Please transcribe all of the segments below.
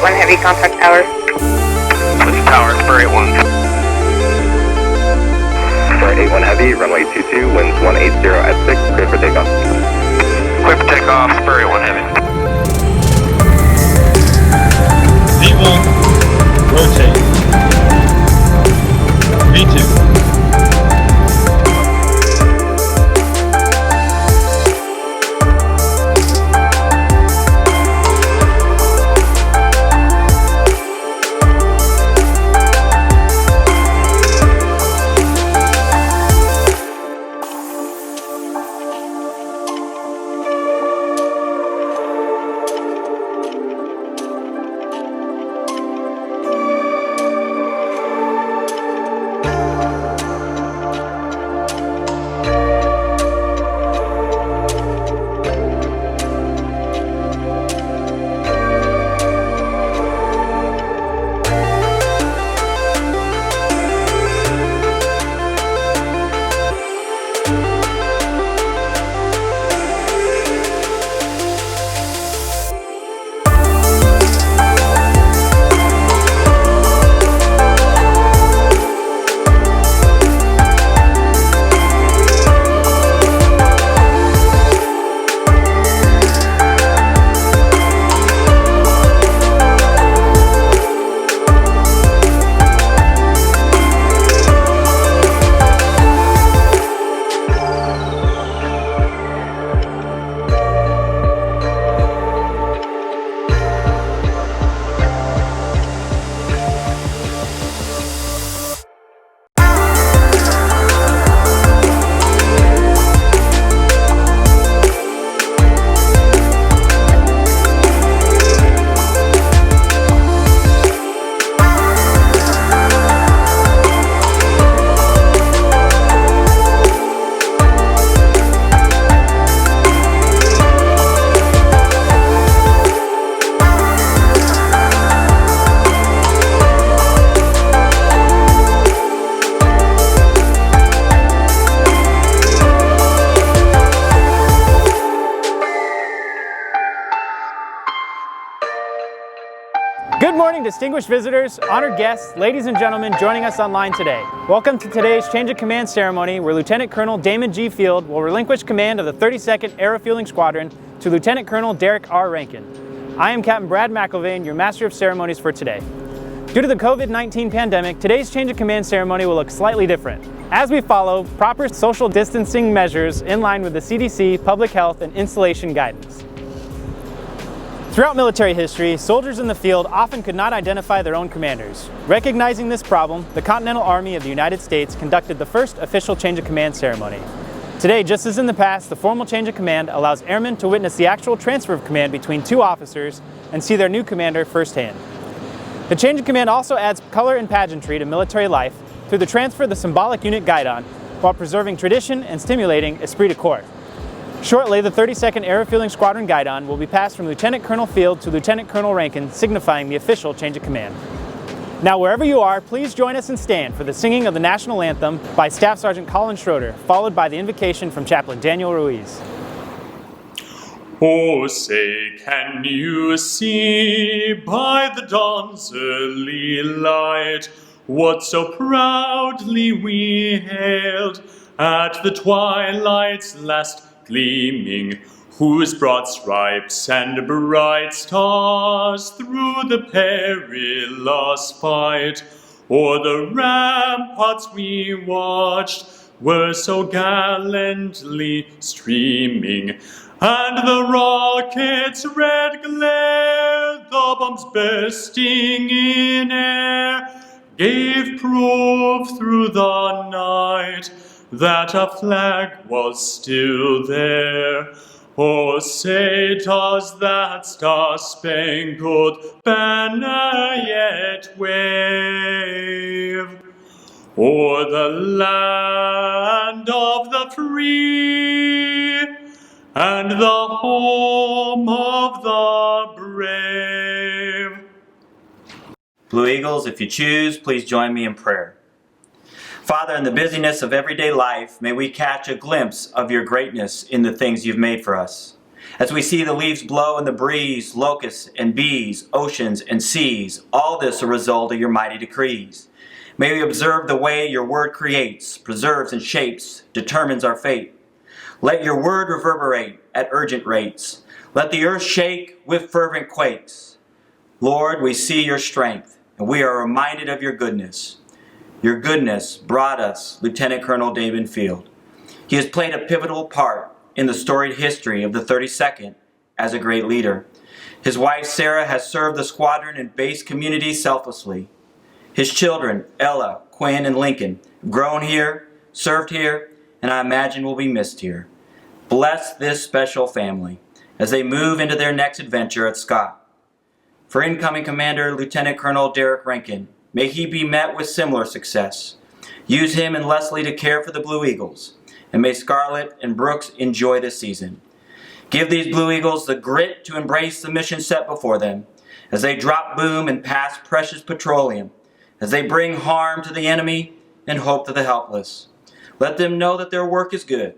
1 Heavy, contact tower. Switch tower, Spur 81. Spur 81 Heavy, runway 22, winds 180 at 6, clear for takeoff. Clear for takeoff, Spur 81 Heavy. V1, rotate. V2. Good morning, distinguished visitors, honored guests, ladies and gentlemen joining us online today. Welcome to today's Change of Command ceremony where Lieutenant Colonel Damon G. Field will relinquish command of the 32nd Air Refueling Squadron to Lieutenant Colonel Derek R. Rankin. I am Captain Brad McIlvain, your Master of Ceremonies for today. Due to the COVID-19 pandemic, today's Change of Command ceremony will look slightly different, as we follow proper social distancing measures in line with the CDC, public health, and installation guidance. Throughout military history, soldiers in the field often could not identify their own commanders. Recognizing this problem, the Continental Army of the United States conducted the first official change of command ceremony. Today, just as in the past, the formal change of command allows airmen to witness the actual transfer of command between two officers and see their new commander firsthand. The change of command also adds color and pageantry to military life through the transfer of the symbolic unit guidon while preserving tradition and stimulating esprit de corps. Shortly, the 32nd Air Refueling Squadron guidon will be passed from Lieutenant Colonel Field to Lieutenant Colonel Rankin, signifying the official change of command. Now, wherever you are, please join us and stand for the singing of the National Anthem by Staff Sergeant Colin Schroeder, followed by the invocation from Chaplain Daniel Ruiz. Oh, say, can you see by the dawn's early light what so proudly we hailed at the twilight's last gleaming, whose broad stripes and bright stars through the perilous fight o'er the ramparts we watched were so gallantly streaming, and the rocket's red glare, the bombs bursting in air, gave proof through the night that our flag was still there. Oh, say, does that star-spangled banner yet wave o'er the land of the free and the home of the brave? Blue Eagles, if you choose, please join me in prayer. Father, in the busyness of everyday life, may we catch a glimpse of your greatness in the things you've made for us. As we see the leaves blow in the breeze, locusts and bees, oceans and seas, all this a result of your mighty decrees. May we observe the way your word creates, preserves and shapes, determines our fate. Let your word reverberate at urgent rates. Let the earth shake with fervent quakes. Lord, we see your strength, and we are reminded of your goodness. Your goodness brought us Lieutenant Colonel Damon Field. He has played a pivotal part in the storied history of the 32nd as a great leader. His wife Sarah has served the squadron and base community selflessly. His children, Ella, Quinn, and Lincoln, have grown here, served here, and I imagine will be missed here. Bless this special family as they move into their next adventure at Scott. For incoming Commander Lieutenant Colonel Derek Rankin, may he be met with similar success. Use him and Leslie to care for the Blue Eagles, and may Scarlett and Brooks enjoy this season. Give these Blue Eagles the grit to embrace the mission set before them, as they drop boom and pass precious petroleum, as they bring harm to the enemy and hope to the helpless. Let them know that their work is good,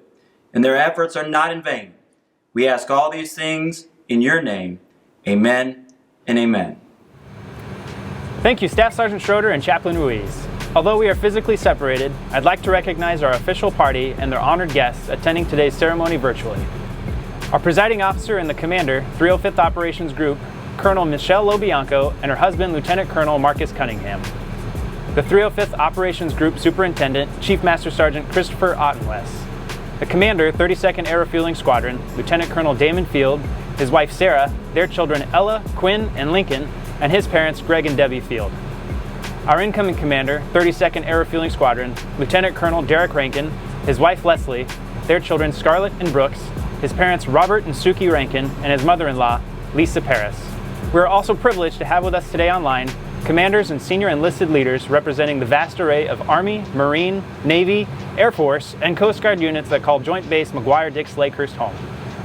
and their efforts are not in vain. We ask all these things in your name. Amen and amen. Thank you, Staff Sergeant Schroeder and Chaplain Ruiz. Although we are physically separated, I'd like to recognize our official party and their honored guests attending today's ceremony virtually. Our presiding officer and the commander, 305th Operations Group, Colonel Michelle Lobianco, and her husband, Lieutenant Colonel Marcus Cunningham. The 305th Operations Group Superintendent, Chief Master Sergeant Christopher Ottenwes. The commander, 32nd Air Refueling Squadron, Lieutenant Colonel Damon Field, his wife Sarah, their children Ella, Quinn, and Lincoln, and his parents Greg and Debbie Field. Our incoming commander, 32nd Air Refueling Squadron, Lieutenant Colonel Derek Rankin, his wife Leslie, their children Scarlett and Brooks, his parents Robert and Suki Rankin, and his mother-in-law, Lisa Paris. We are also privileged to have with us today online commanders and senior enlisted leaders representing the vast array of Army, Marine, Navy, Air Force, and Coast Guard units that call Joint Base McGuire-Dix Lakehurst home.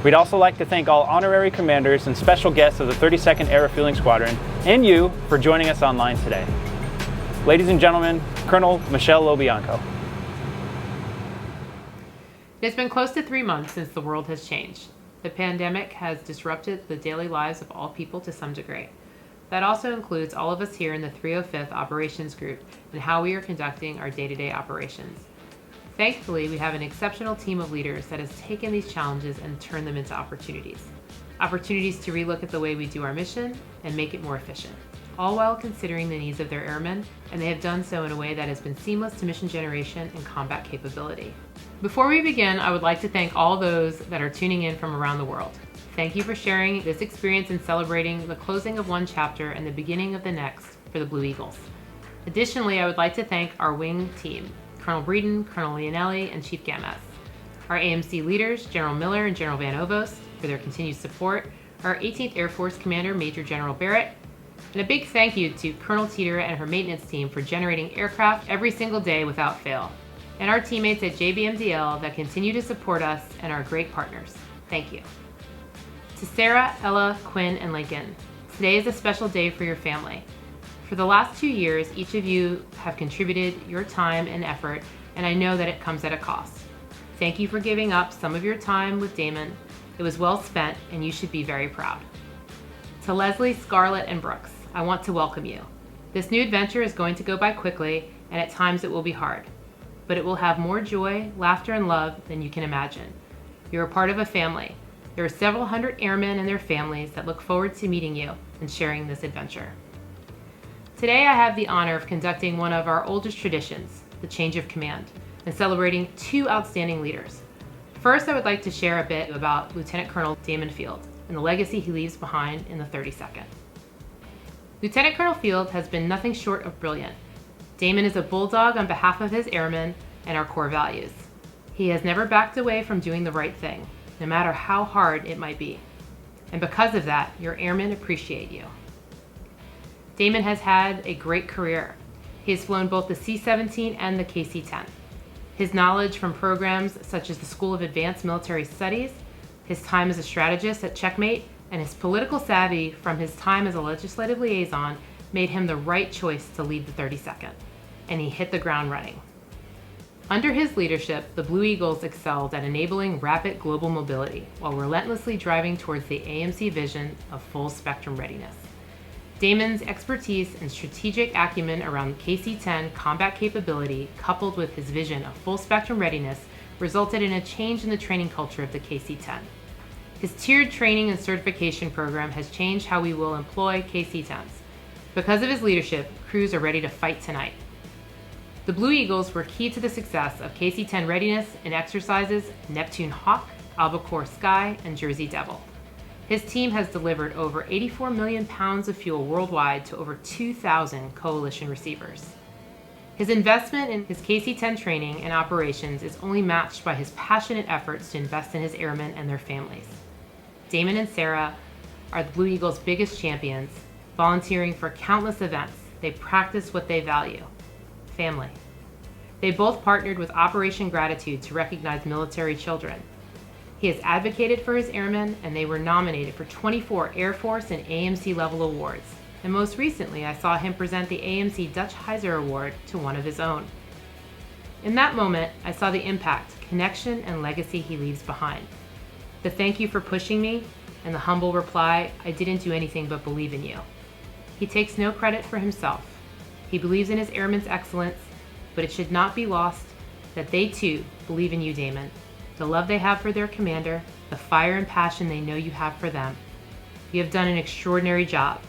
We'd also like to thank all honorary commanders and special guests of the 32nd Air Refueling Squadron and you for joining us online today. Ladies and gentlemen, Colonel Michelle Lobianco. It has been close to 3 months since the world has changed. The pandemic has disrupted the daily lives of all people to some degree. That also includes all of us here in the 305th Operations Group and how we are conducting our day-to-day operations. Thankfully, we have an exceptional team of leaders that has taken these challenges and turned them into opportunities. Opportunities to relook at the way we do our mission and make it more efficient, all while considering the needs of their airmen, and they have done so in a way that has been seamless to mission generation and combat capability. Before we begin, I would like to thank all those that are tuning in from around the world. Thank you for sharing this experience and celebrating the closing of one chapter and the beginning of the next for the Blue Eagles. Additionally, I would like to thank our wing team, Colonel Breeden, Colonel Leonelli, and Chief Gamas, our AMC leaders, General Miller and General Van Ovos, for their continued support, our 18th Air Force Commander, Major General Barrett, and a big thank you to Colonel Teeter and her maintenance team for generating aircraft every single day without fail, and our teammates at JBMDL that continue to support us and are great partners. Thank you. To Sarah, Ella, Quinn, and Lincoln, today is a special day for your family. For the last 2 years, each of you have contributed your time and effort, and I know that it comes at a cost. Thank you for giving up some of your time with Damon. It was well spent, and you should be very proud. To Leslie, Scarlett, and Brooks, I want to welcome you. This new adventure is going to go by quickly, and at times it will be hard, but it will have more joy, laughter, and love than you can imagine. You're a part of a family. There are several hundred airmen and their families that look forward to meeting you and sharing this adventure. Today I have the honor of conducting one of our oldest traditions, the change of command, and celebrating 2 outstanding leaders. First, I would like to share a bit about Lieutenant Colonel Damon Field and the legacy he leaves behind in the 32nd. Lieutenant Colonel Field has been nothing short of brilliant. Damon is a bulldog on behalf of his airmen and our core values. He has never backed away from doing the right thing, no matter how hard it might be. And because of that, your airmen appreciate you. Damon has had a great career. He has flown both the C-17 and the KC-10. His knowledge from programs such as the School of Advanced Military Studies, his time as a strategist at Checkmate, and his political savvy from his time as a legislative liaison made him the right choice to lead the 32nd, and he hit the ground running. Under his leadership, the Blue Eagles excelled at enabling rapid global mobility while relentlessly driving towards the AMC vision of full spectrum readiness. Damon's expertise and strategic acumen around KC-10 combat capability, coupled with his vision of full spectrum readiness, resulted in a change in the training culture of the KC-10. His tiered training and certification program has changed how we will employ KC-10s. Because of his leadership, crews are ready to fight tonight. The Blue Eagles were key to the success of KC-10 readiness in exercises Neptune Hawk, Albacore Sky, and Jersey Devil. His team has delivered over 84 million pounds of fuel worldwide to over 2,000 coalition receivers. His investment in his KC-10 training and operations is only matched by his passionate efforts to invest in his airmen and their families. Damon and Sarah are the Blue Eagles' biggest champions, volunteering for countless events. They practice what they value: family. They both partnered with Operation Gratitude to recognize military children. He has advocated for his airmen, and they were nominated for 24 Air Force and AMC level awards. And most recently, I saw him present the AMC Dutch Heiser Award to one of his own. In that moment, I saw the impact, connection, and legacy he leaves behind. The thank you for pushing me, and the humble reply, I didn't do anything but believe in you. He takes no credit for himself. He believes in his airmen's excellence, but it should not be lost that they too believe in you, Damon. The love they have for their commander, the fire and passion they know you have for them. You have done an extraordinary job.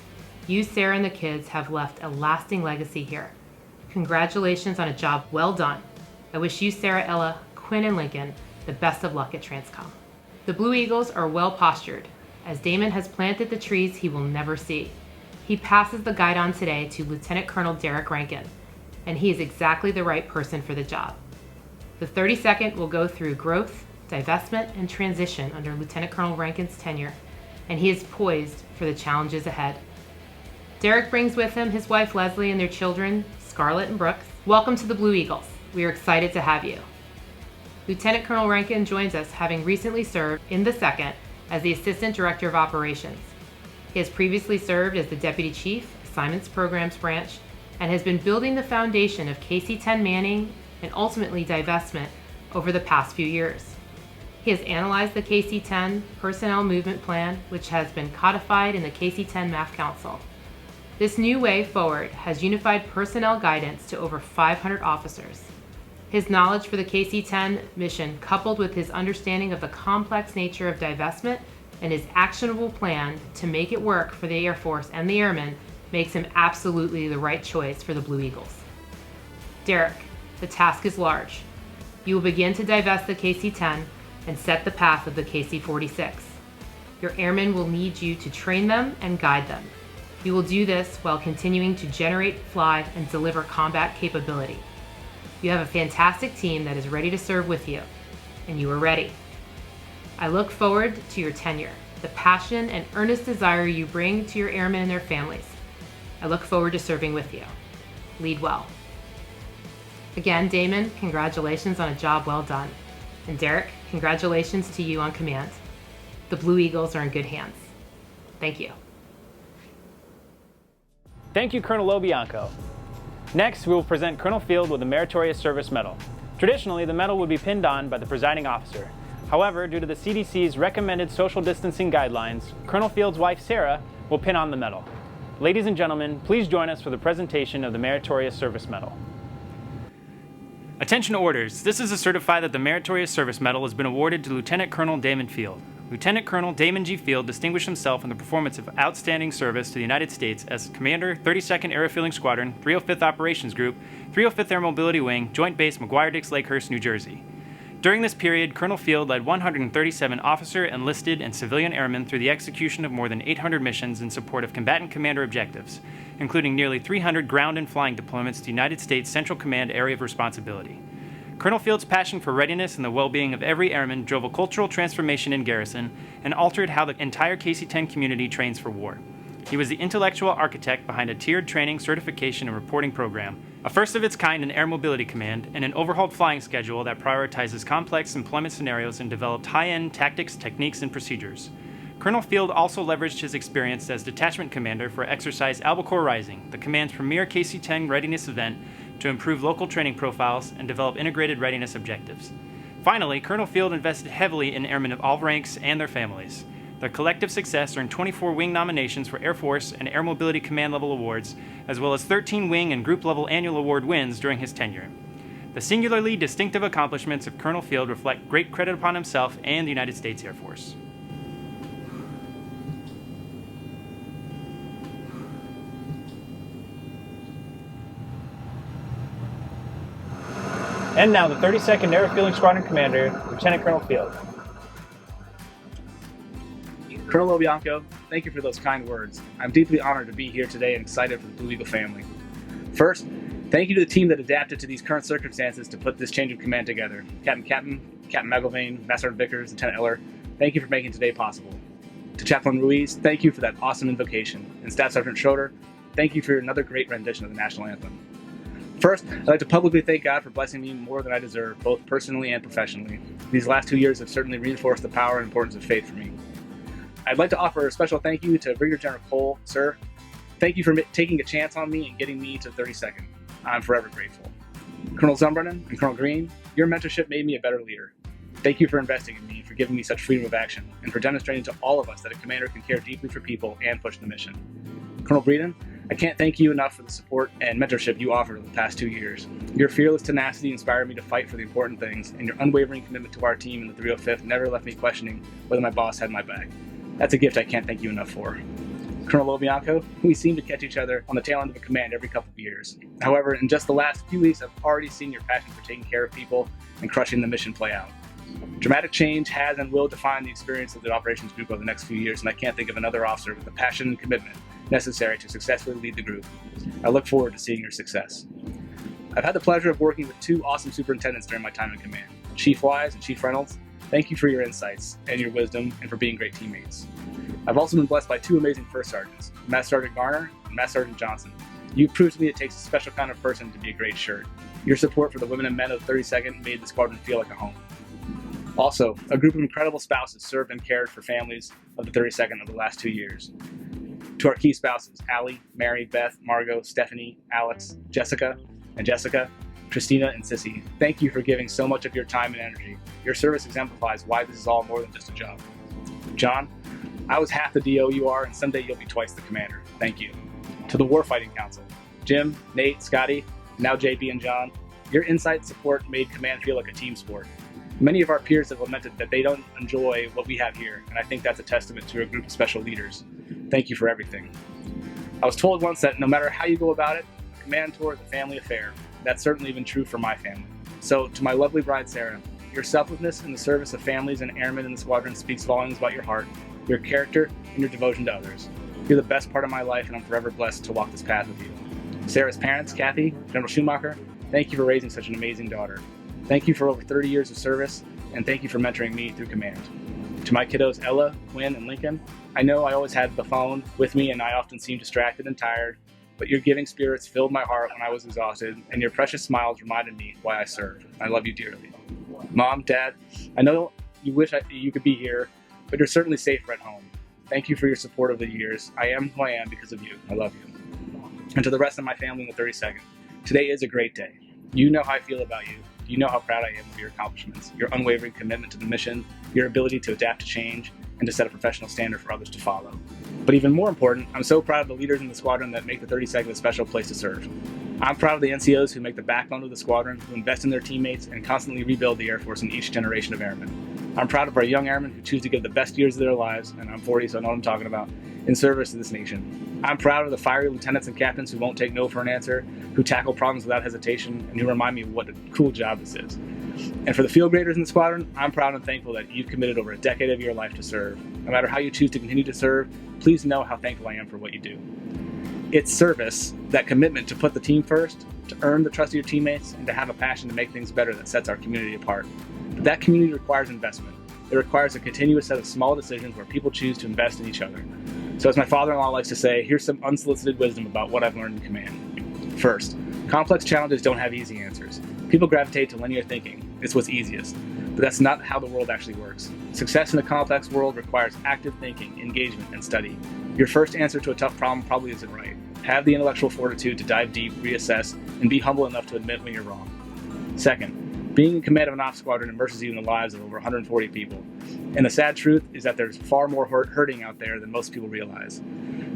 You, Sarah, and the kids have left a lasting legacy here. Congratulations on a job well done. I wish you, Sarah, Ella, Quinn, and Lincoln the best of luck at Transcom. The Blue Eagles are well postured, as Damon has planted the trees he will never see. He passes the guide on today to Lieutenant Colonel Derek Rankin, and he is exactly the right person for the job. The 32nd will go through growth, divestment, and transition under Lieutenant Colonel Rankin's tenure, and he is poised for the challenges ahead. Derek brings with him his wife Leslie and their children, Scarlett and Brooks. Welcome to the Blue Eagles. We are excited to have you. Lieutenant Colonel Rankin joins us, having recently served in the 2nd as the Assistant Director of Operations. He has previously served as the Deputy Chief, Assignments Programs Branch, and has been building the foundation of KC-10 manning and ultimately divestment over the past few years. He has analyzed the KC-10 Personnel Movement Plan, which has been codified in the KC-10 MAF Council. This new way forward has unified personnel guidance to over 500 officers. His knowledge for the KC-10 mission, coupled with his understanding of the complex nature of divestment and his actionable plan to make it work for the Air Force and the airmen, makes him absolutely the right choice for the Blue Eagles. Derek, the task is large. You will begin to divest the KC-10 and set the path of the KC-46. Your airmen will need you to train them and guide them. You will do this while continuing to generate, fly, and deliver combat capability. You have a fantastic team that is ready to serve with you, and you are ready. I look forward to your tenure, the passion and earnest desire you bring to your airmen and their families. I look forward to serving with you. Lead well. Again, Damon, congratulations on a job well done. And Derek, congratulations to you on command. The Blue Eagles are in good hands. Thank you. Thank you, Colonel Lobianco. Next, we will present Colonel Field with the Meritorious Service Medal. Traditionally, the medal would be pinned on by the presiding officer. However, due to the CDC's recommended social distancing guidelines, Colonel Field's wife, Sarah, will pin on the medal. Ladies and gentlemen, please join us for the presentation of the Meritorious Service Medal. Attention orders. This is to certify that the Meritorious Service Medal has been awarded to Lieutenant Colonel Damon Field. Lieutenant Colonel Damon G. Field distinguished himself in the performance of outstanding service to the United States as Commander, 32nd Air Refueling Squadron, 305th Operations Group, 305th Air Mobility Wing, Joint Base McGuire-Dix Lakehurst, New Jersey. During this period, Colonel Field led 137 officer, enlisted, and civilian airmen through the execution of more than 800 missions in support of combatant commander objectives, including nearly 300 ground and flying deployments to United States Central Command Area of Responsibility. Colonel Field's passion for readiness and the well-being of every airman drove a cultural transformation in garrison and altered how the entire KC-10 community trains for war. He was the intellectual architect behind a tiered training, certification, and reporting program, a first of its kind in Air Mobility Command, and an overhauled flying schedule that prioritizes complex employment scenarios and developed high-end tactics, techniques, and procedures. Colonel Field also leveraged his experience as detachment commander for Exercise Albacore Rising, the command's premier KC-10 readiness event, to improve local training profiles and develop integrated readiness objectives. Finally, Colonel Field invested heavily in airmen of all ranks and their families. Their collective success earned 24 wing nominations for Air Force and Air Mobility Command level awards, as well as 13 wing and group level annual award wins during his tenure. The singularly distinctive accomplishments of Colonel Field reflect great credit upon himself and the United States Air Force. And now the 32nd Air Refueling Squadron Commander, Lieutenant Colonel Field. Colonel Lobianco, thank you for those kind words. I'm deeply honored to be here today and excited for the Blue Eagle family. First, thank you to the team that adapted to these current circumstances to put this change of command together. Captain McIlvain, Master Sergeant Vickers, Lieutenant Eller, thank you for making today possible. To Chaplain Ruiz, thank you for that awesome invocation. And Staff Sergeant Schroeder, thank you for another great rendition of the National Anthem. First, I'd like to publicly thank God for blessing me more than I deserve, both personally and professionally. These last 2 years have certainly reinforced the power and importance of faith for me. I'd like to offer a special thank you to Brigadier General Cole. Sir, thank you for taking a chance on me and getting me to 32nd. I'm forever grateful. Colonel Zumbrunnen and Colonel Green, your mentorship made me a better leader. Thank you for investing in me, for giving me such freedom of action, and for demonstrating to all of us that a commander can care deeply for people and push the mission. Colonel Breeden, I can't thank you enough for the support and mentorship you offered over the past 2 years. Your fearless tenacity inspired me to fight for the important things, and your unwavering commitment to our team in the 305th never left me questioning whether my boss had my back. That's a gift I can't thank you enough for. Colonel Lobianco, we seem to catch each other on the tail end of a command every couple of years. However, in just the last few weeks, I've already seen your passion for taking care of people and crushing the mission play out. Dramatic change has and will define the experience of the operations group over the next few years, and I can't think of another officer with the passion and commitment necessary to successfully lead the group. I look forward to seeing your success. I've had the pleasure of working with 2 awesome superintendents during my time in command. Chief Wise and Chief Reynolds, thank you for your insights and your wisdom and for being great teammates. I've also been blessed by 2 amazing first sergeants, Master Sergeant Garner and Master Sergeant Johnson. You've proved to me it takes a special kind of person to be a great shirt. Your support for the women and men of the 32nd made the squadron feel like a home. Also, a group of incredible spouses served and cared for families of the 32nd over the last 2 years. To our key spouses, Allie, Mary, Beth, Margot, Stephanie, Alex, Jessica, Christina, and Sissy, thank you for giving so much of your time and energy. Your service exemplifies why this is all more than just a job. John, I was half the DO you are, and someday you'll be twice the commander. Thank you. To the Warfighting Council, Jim, Nate, Scotty, now JB and John, your insight and support made command feel like a team sport. Many of our peers have lamented that they don't enjoy what we have here, and I think that's a testament to a group of special leaders. Thank you for everything. I was told once that no matter how you go about it, a command tour is a family affair. That's certainly been true for my family. So, to my lovely bride Sarah, your selflessness in the service of families and airmen in the squadron speaks volumes about your heart, your character, and your devotion to others. You're the best part of my life, and I'm forever blessed to walk this path with you. Sarah's parents, Kathy, General Schumacher, thank you for raising such an amazing daughter. Thank you for over 30 years of service, and thank you for mentoring me through command. To my kiddos Ella, Quinn, and Lincoln, I know I always had the phone with me and I often seemed distracted and tired, but your giving spirits filled my heart when I was exhausted, and your precious smiles reminded me why I served. I love you dearly. Mom, Dad, I know you wish you could be here, but you're certainly safer at home. Thank you for your support over the years. I am who I am because of you. I love you. And to the rest of my family in the 32nd, today is a great day. You know how I feel about you. You know how proud I am of your accomplishments, your unwavering commitment to the mission, your ability to adapt to change, and to set a professional standard for others to follow. But even more important, I'm so proud of the leaders in the squadron that make the 32nd a special place to serve. I'm proud of the NCOs who make the backbone of the squadron, who invest in their teammates, and constantly rebuild the Air Force in each generation of airmen. I'm proud of our young airmen who choose to give the best years of their lives, and I'm 40, so I know what I'm talking about, in service to this nation. I'm proud of the fiery lieutenants and captains who won't take no for an answer, who tackle problems without hesitation, and who remind me of what a cool job this is. And for the field graders in the squadron, I'm proud and thankful that you've committed over a decade of your life to serve. No matter how you choose to continue to serve, please know how thankful I am for what you do. It's service, that commitment to put the team first, to earn the trust of your teammates, and to have a passion to make things better that sets our community apart. But that community requires investment. It requires a continuous set of small decisions where people choose to invest in each other. So as my father-in-law likes to say, here's some unsolicited wisdom about what I've learned in command. First, complex challenges don't have easy answers. People gravitate to linear thinking. It's what's easiest. But that's not how the world actually works. Success in a complex world requires active thinking, engagement, and study. Your first answer to a tough problem probably isn't right. have the intellectual fortitude to dive deep, reassess, and be humble enough to admit when you're wrong. Second, being in command of an ops squadron immerses you in the lives of over 140 people. And the sad truth is that there's far more hurting out there than most people realize.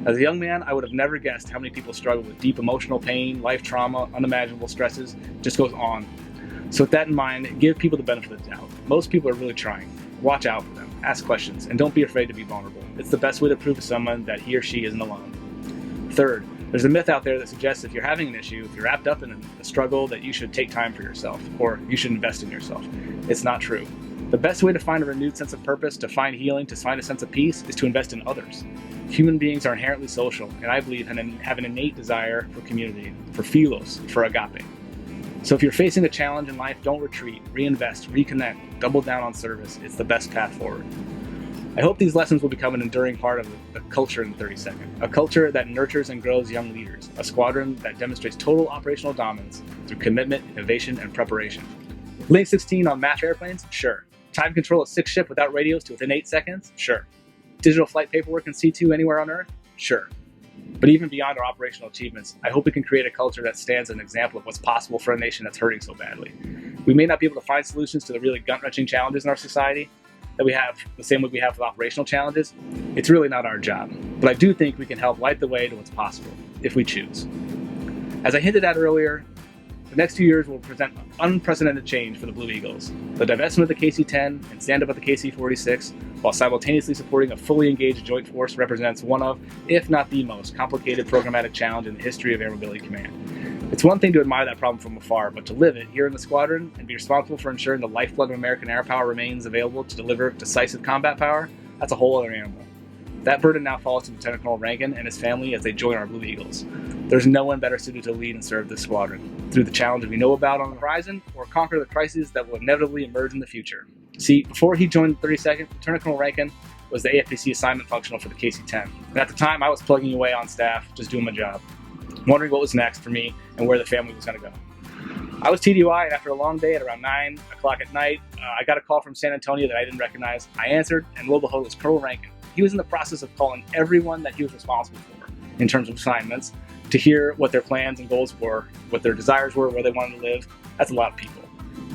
As a young man, I would have never guessed how many people struggle with deep emotional pain, life trauma, unimaginable stresses, just goes on. So with that in mind, give people the benefit of the doubt. Most people are really trying. Watch out for them, ask questions, and don't be afraid to be vulnerable. It's the best way to prove to someone that he or she isn't alone. Third, there's a myth out there that suggests if you're having an issue, if you're wrapped up in a struggle, that you should take time for yourself, or you should invest in yourself. It's not true. The best way to find a renewed sense of purpose, to find healing, to find a sense of peace, is to invest in others. Human beings are inherently social, and I believe have an innate desire for community, for philos, for agape. So if you're facing a challenge in life, don't retreat, reinvest, reconnect, double down on service. It's the best path forward. I hope these lessons will become an enduring part of the culture in the 32nd, a culture that nurtures and grows young leaders, a squadron that demonstrates total operational dominance through commitment, innovation, and preparation. Link 16 on MAF airplanes? Sure. Time control a 6 ship without radios to within 8 seconds? Sure. Digital flight paperwork in C2 anywhere on Earth? Sure. But even beyond our operational achievements, I hope we can create a culture that stands as an example of what's possible for a nation that's hurting so badly. We may not be able to find solutions to the really gut-wrenching challenges in our society that we have the same way we have with operational challenges. It's really not our job. But I do think we can help light the way to what's possible, if we choose. As I hinted at earlier, the next 2 years will present unprecedented change for the Blue Eagles. The divestment of the KC-10 and stand-up of the KC-46, while simultaneously supporting a fully engaged joint force, represents one of, if not the most, complicated programmatic challenge in the history of Air Mobility Command. It's one thing to admire that problem from afar, but to live it here in the squadron and be responsible for ensuring the lifeblood of American air power remains available to deliver decisive combat power, that's a whole other animal. That burden now falls to Lieutenant Colonel Rankin and his family as they join our Blue Eagles. There's no one better suited to lead and serve this squadron through the challenges we know about on the horizon or conquer the crises that will inevitably emerge in the future. See, before he joined the 32nd, Lieutenant Colonel Rankin was the AFPC assignment functional for the KC-10. And at the time, I was plugging away on staff, just doing my job, wondering what was next for me and where the family was going to go. I was TDY, and after a long day at around 9 o'clock at night, I got a call from San Antonio that I didn't recognize. I answered, and lo and behold, it was Colonel Rankin. He was in the process of calling everyone that he was responsible for in terms of assignments to hear what their plans and goals were, what their desires were, where they wanted to live. That's a lot of people.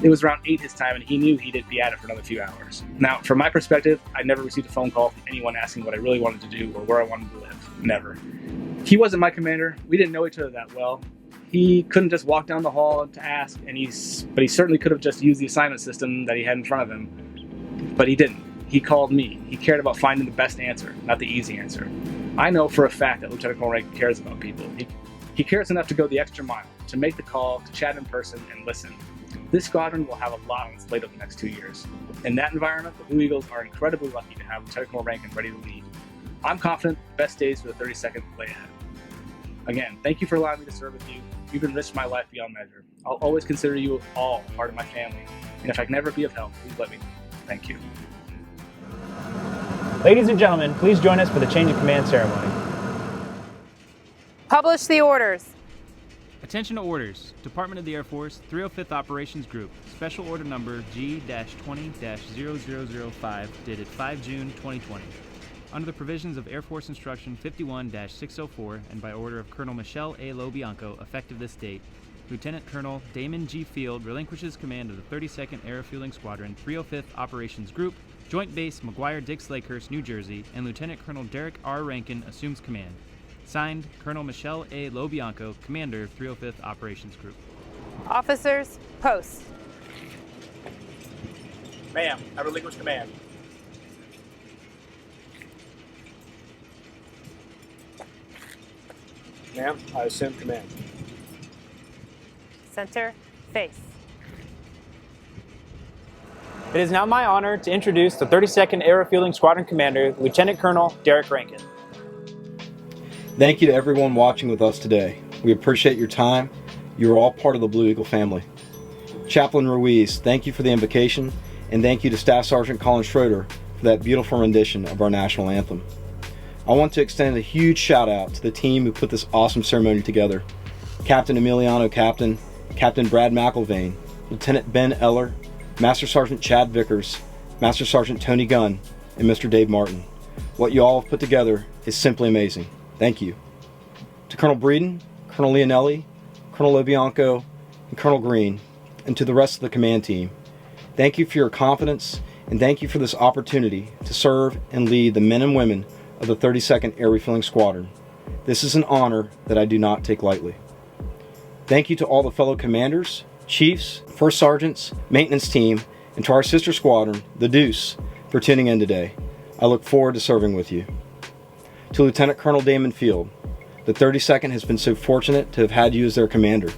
It was around 8 his time, and he knew he'd be at it for another few hours. Now, from my perspective, I never received a phone call from anyone asking what I really wanted to do or where I wanted to live. Never. He wasn't my commander. We didn't know each other that well. He couldn't just walk down the hall to ask, but he certainly could have just used the assignment system that he had in front of him. But he didn't. He called me. He cared about finding the best answer, not the easy answer. I know for a fact that Lieutenant Colonel Rankin cares about people. He cares enough to go the extra mile, to make the call, to chat in person, and listen. This squadron will have a lot on its plate over the next 2 years. In that environment, the Blue Eagles are incredibly lucky to have Lieutenant Colonel Rankin ready to lead. I'm confident the best days for the 32nd lay ahead. Again, thank you for allowing me to serve with you. You've enriched my life beyond measure. I'll always consider you all part of my family, and if I can ever be of help, please let me know. Thank you. Ladies and gentlemen, please join us for the change of command ceremony. Publish the orders. Attention to orders. Department of the Air Force, 305th Operations Group, Special Order Number G-20-0005, dated 5 June 2020. Under the provisions of Air Force Instruction 51-604 and by order of Colonel Michelle A. Lobianco, effective this date, Lieutenant Colonel Damon G. Field relinquishes command of the 32nd Air Refueling Squadron, 305th Operations Group, Joint Base McGuire-Dix Lakehurst, New Jersey, and Lieutenant Colonel Derek R. Rankin assumes command. Signed, Colonel Michelle A. Lobianco, Commander, 305th Operations Group. Officers, post. Ma'am, I relinquish command. Ma'am, I assume command. Center, face. It is now my honor to introduce the 32nd Air Refueling Squadron Commander, Lieutenant Colonel Derek Rankin. Thank you to everyone watching with us today. We appreciate your time. You are all part of the Blue Eagle family. Chaplain Ruiz, thank you for the invocation, and thank you to Staff Sergeant Colin Schroeder for that beautiful rendition of our national anthem. I want to extend a huge shout out to the team who put this awesome ceremony together. Captain Emiliano Captain, Captain Brad McIlvain, Lieutenant Ben Eller, Master Sergeant Chad Vickers, Master Sergeant Tony Gunn, and Mr. Dave Martin. What you all have put together is simply amazing. Thank you. To Colonel Breeden, Colonel Leonelli, Colonel Lobianco, and Colonel Green, and to the rest of the command team, thank you for your confidence, and thank you for this opportunity to serve and lead the men and women of the 32nd Air Refueling Squadron. This is an honor that I do not take lightly. Thank you to all the fellow commanders, chiefs, first sergeants, maintenance team, and to our sister squadron, the Deuce, for tuning in today. I look forward to serving with you. To Lieutenant Colonel Damon Field, the 32nd has been so fortunate to have had you as their commander.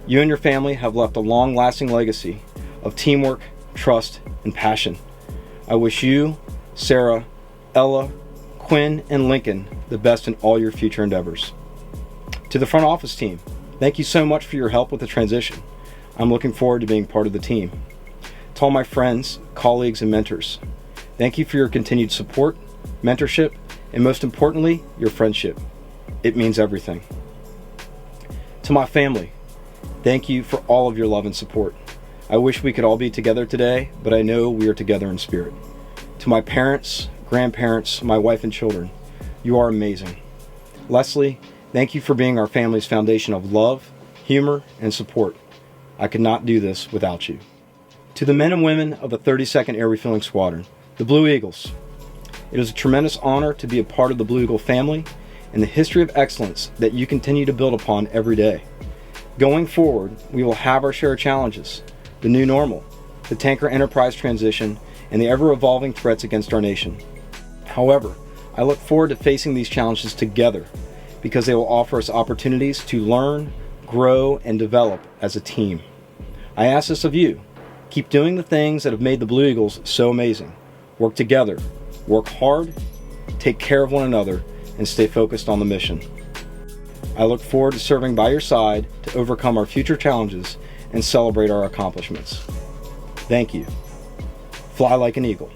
You and your family have left a long-lasting legacy of teamwork, trust, and passion. I wish you, Sarah, Ella, Quinn, and Lincoln the best in all your future endeavors. To the front office team, thank you so much for your help with the transition. I'm looking forward to being part of the team. To all my friends, colleagues, and mentors, thank you for your continued support, mentorship, and most importantly, your friendship. It means everything. To my family, thank you for all of your love and support. I wish we could all be together today, but I know we are together in spirit. To my parents, grandparents, my wife and children, you are amazing. Leslie, thank you for being our family's foundation of love, humor, and support. I could not do this without you. To the men and women of the 32nd Air Refueling Squadron, the Blue Eagles, it is a tremendous honor to be a part of the Blue Eagle family and the history of excellence that you continue to build upon every day. Going forward, we will have our share of challenges, the new normal, the tanker enterprise transition, and the ever-evolving threats against our nation. However, I look forward to facing these challenges together because they will offer us opportunities to learn, grow, and develop as a team. I ask this of you. Keep doing the things that have made the Blue Eagles so amazing. Work together, work hard, take care of one another, and stay focused on the mission. I look forward to serving by your side to overcome our future challenges and celebrate our accomplishments. Thank you. Fly like an eagle.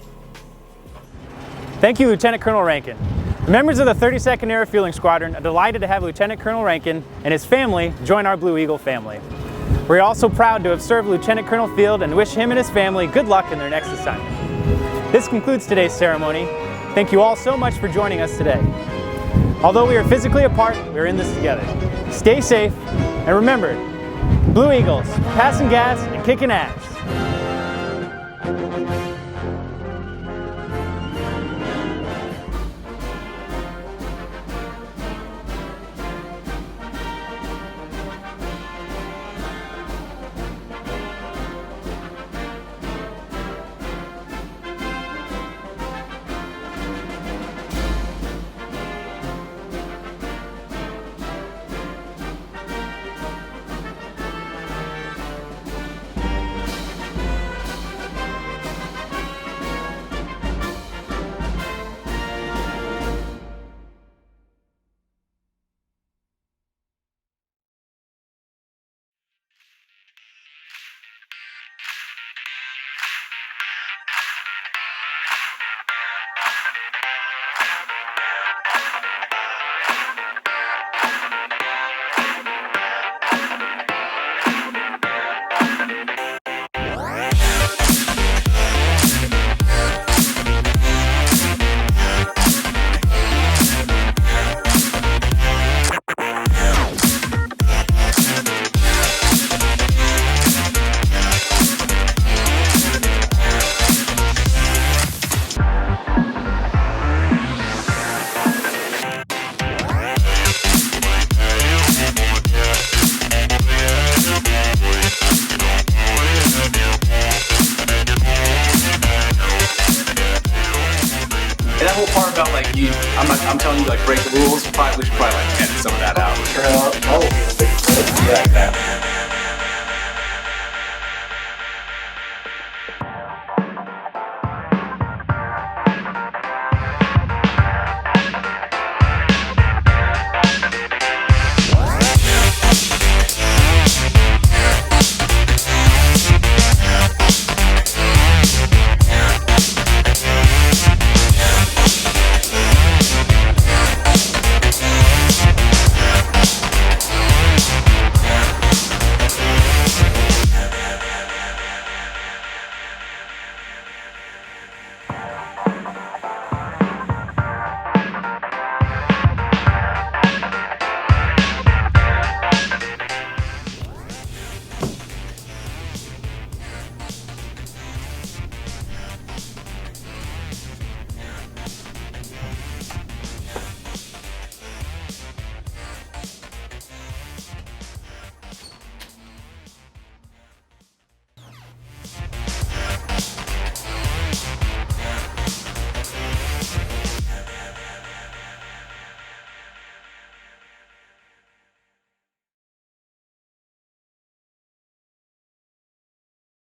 Thank you, Lieutenant Colonel Rankin. The members of the 32nd Air Refueling Squadron are delighted to have Lieutenant Colonel Rankin and his family join our Blue Eagle family. We're also proud to have served Lieutenant Colonel Field and wish him and his family good luck in their next assignment. This concludes today's ceremony. Thank you all so much for joining us today. Although we are physically apart, we're in this together. Stay safe, and remember, Blue Eagles, passing gas and kicking ass. I'm telling you, like, break the rules. We should probably like edit some of that out. Turn it on. Oh, yeah, like that.